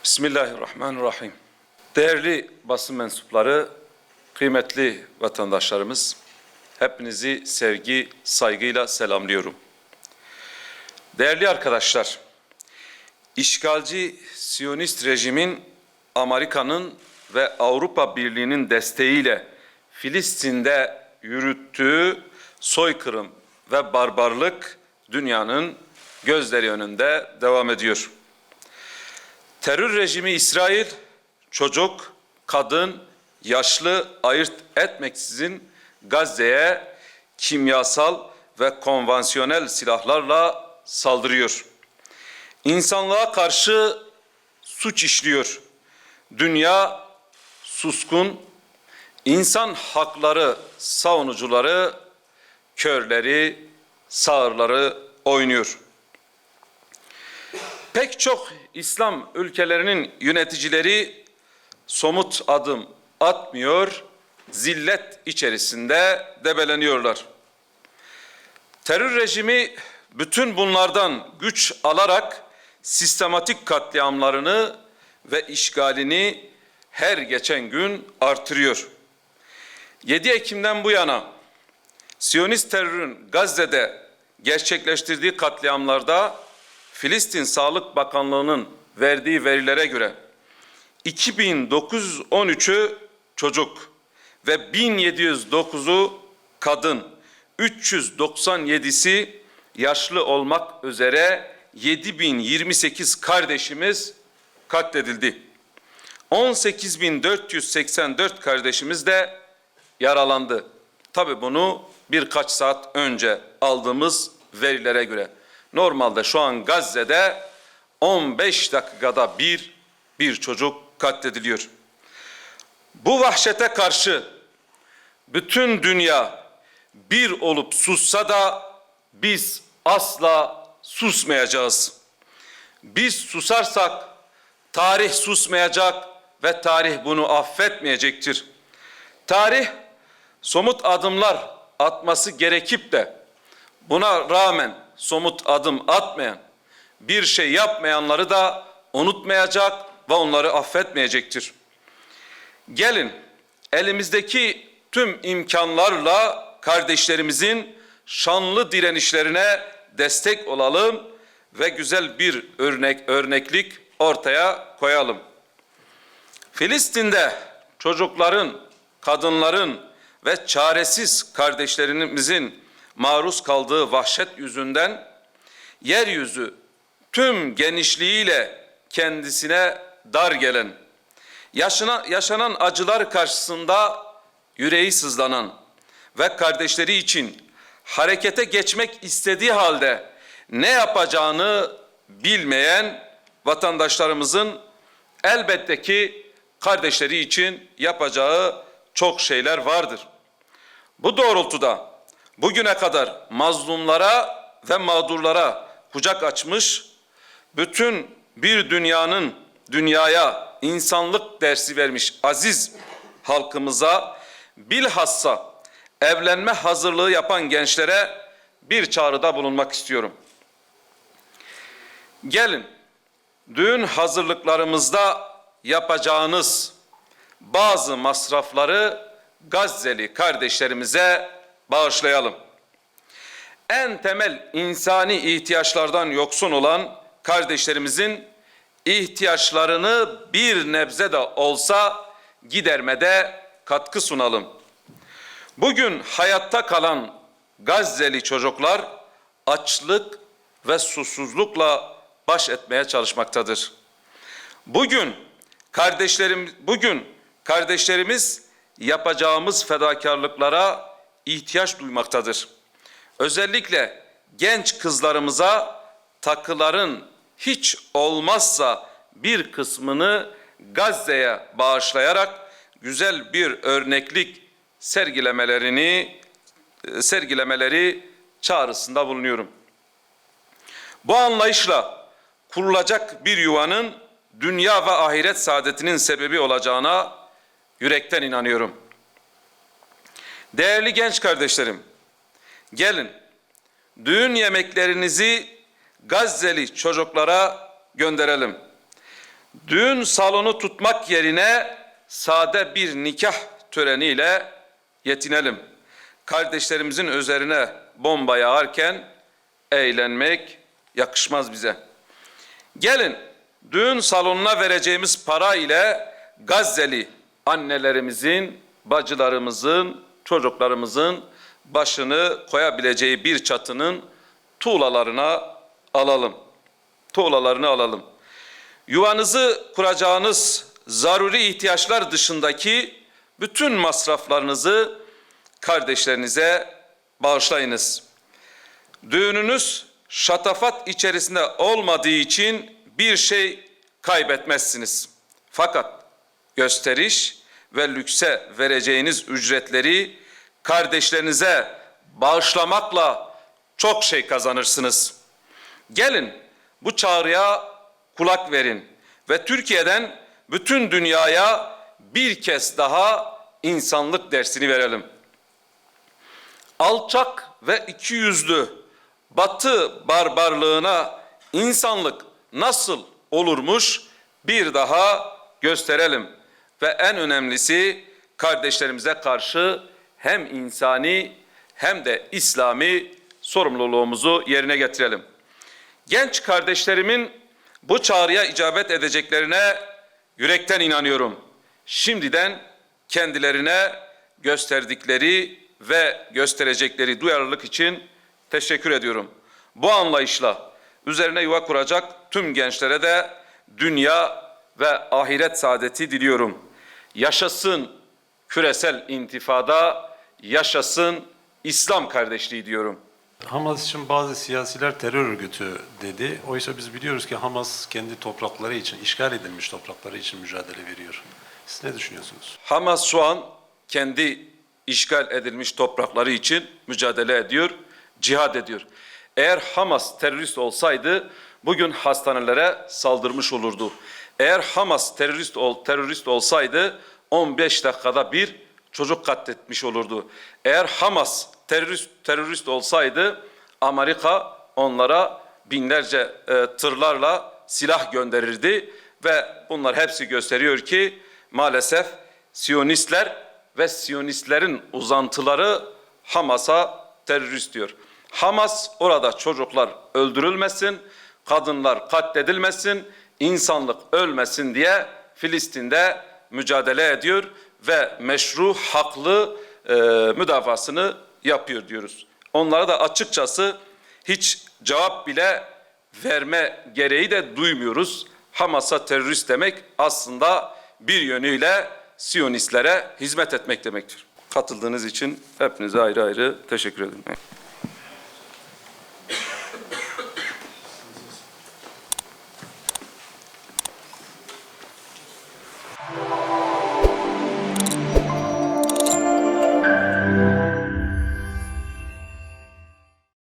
Bismillahirrahmanirrahim. Değerli basın mensupları, kıymetli vatandaşlarımız, hepinizi sevgi, saygıyla selamlıyorum. Değerli arkadaşlar, işgalci Siyonist rejimin Amerika'nın ve Avrupa Birliği'nin desteğiyle Filistin'de yürüttüğü soykırım ve barbarlık dünyanın gözleri önünde devam ediyor. Terör rejimi İsrail, çocuk, kadın, yaşlı ayırt etmeksizin Gazze'ye kimyasal ve konvansiyonel silahlarla saldırıyor. İnsanlığa karşı suç işliyor. Dünya suskun, insan hakları savunucuları, körleri, sağırları oynuyor. Pek çok İslam ülkelerinin yöneticileri somut adım atmıyor, zillet içerisinde debeleniyorlar. Terör rejimi bütün bunlardan güç alarak sistematik katliamlarını ve işgalini her geçen gün artırıyor. 7 Ekim'den bu yana Siyonist terörün Gazze'de gerçekleştirdiği katliamlarda Filistin Sağlık Bakanlığı'nın verdiği verilere göre 2913'ü çocuk ve 1709'u kadın, 397'si yaşlı olmak üzere 7028 kardeşimiz katledildi. 18.484 kardeşimiz de yaralandı. Tabii bunu birkaç saat önce aldığımız verilere göre. Normalde şu an Gazze'de 15 dakikada bir çocuk katlediliyor. Bu vahşete karşı bütün dünya bir olup sussa da biz asla susmayacağız. Biz susarsak tarih susmayacak ve tarih bunu affetmeyecektir. Tarih somut adımlar atması gerekip de buna rağmen somut adım atmayan, bir şey yapmayanları da unutmayacak ve onları affetmeyecektir. Gelin elimizdeki tüm imkanlarla kardeşlerimizin şanlı direnişlerine destek olalım ve güzel bir örneklik ortaya koyalım. Filistin'de çocukların, kadınların ve çaresiz kardeşlerimizin maruz kaldığı vahşet yüzünden yeryüzü tüm genişliğiyle kendisine dar gelen, yaşanan acılar karşısında yüreği sızlanan ve kardeşleri için harekete geçmek istediği halde ne yapacağını bilmeyen vatandaşlarımızın elbette ki kardeşleri için yapacağı çok şeyler vardır. Bu doğrultuda bugüne kadar mazlumlara ve mağdurlara kucak açmış, bütün bir dünyaya insanlık dersi vermiş aziz halkımıza, bilhassa evlenme hazırlığı yapan gençlere bir çağrıda bulunmak istiyorum. Gelin, düğün hazırlıklarımızda yapacağınız bazı masrafları Gazze'li kardeşlerimize bağışlayalım. En temel insani ihtiyaçlardan yoksun olan kardeşlerimizin ihtiyaçlarını bir nebze de olsa gidermede katkı sunalım. Bugün hayatta kalan Gazze'li çocuklar açlık ve susuzlukla baş etmeye çalışmaktadır. Bugün kardeşlerimiz yapacağımız fedakarlıklara ihtiyaç duymaktadır. Özellikle genç kızlarımıza takıların hiç olmazsa bir kısmını Gazze'ye bağışlayarak güzel bir örneklik sergilemeleri çağrısında bulunuyorum. Bu anlayışla kurulacak bir yuvanın dünya ve ahiret saadetinin sebebi olacağına yürekten inanıyorum. Değerli genç kardeşlerim, gelin düğün yemeklerinizi Gazze'li çocuklara gönderelim. Düğün salonu tutmak yerine sade bir nikah töreniyle yetinelim. Kardeşlerimizin üzerine bomba yağarken eğlenmek yakışmaz bize. Gelin düğün salonuna vereceğimiz para ile Gazze'li annelerimizin, bacılarımızın, çocuklarımızın başını koyabileceği bir çatının tuğlalarını alalım. Yuvanızı kuracağınız zaruri ihtiyaçlar dışındaki bütün masraflarınızı kardeşlerinize bağışlayınız. Düğününüz şatafat içerisinde olmadığı için bir şey kaybetmezsiniz. Fakat gösteriş ve lükse vereceğiniz ücretleri kardeşlerinize bağışlamakla çok şey kazanırsınız. Gelin bu çağrıya kulak verin ve Türkiye'den bütün dünyaya bir kez daha insanlık dersini verelim. Alçak ve ikiyüzlü Batı barbarlığına insanlık nasıl olurmuş bir daha gösterelim ve en önemlisi kardeşlerimize karşı hem insani hem de İslami sorumluluğumuzu yerine getirelim. Genç kardeşlerimin bu çağrıya icabet edeceklerine yürekten inanıyorum. Şimdiden kendilerine gösterdikleri ve gösterecekleri duyarlılık için teşekkür ediyorum. Bu anlayışla üzerine yuva kuracak tüm gençlere de dünya ve ahiret saadeti diliyorum. Yaşasın küresel intifada, yaşasın İslam kardeşliği diyorum. Hamas için bazı siyasiler terör örgütü dedi. Oysa biz biliyoruz ki Hamas kendi toprakları için, işgal edilmiş toprakları için mücadele veriyor. Siz ne düşünüyorsunuz? Hamas şu an kendi işgal edilmiş toprakları için mücadele ediyor, cihad ediyor. Eğer Hamas terörist olsaydı bugün hastanelere saldırmış olurdu. Eğer Hamas terörist olsaydı 15 dakikada bir çocuk katletmiş olurdu. Eğer Hamas terörist olsaydı Amerika onlara binlerce tırlarla silah gönderirdi ve bunlar hepsi gösteriyor ki maalesef Siyonistler ve Siyonistlerin uzantıları Hamas'a terörist diyor. Hamas orada çocuklar öldürülmesin, kadınlar katledilmesin, insanlık ölmesin diye Filistin'de mücadele ediyor ve meşru haklı müdafasını yapıyor diyoruz. Onlara da açıkçası hiç cevap bile verme gereği de duymuyoruz. Hamas'a terörist demek aslında bir yönüyle Siyonistlere hizmet etmek demektir. Katıldığınız için hepinize ayrı ayrı teşekkür ederim.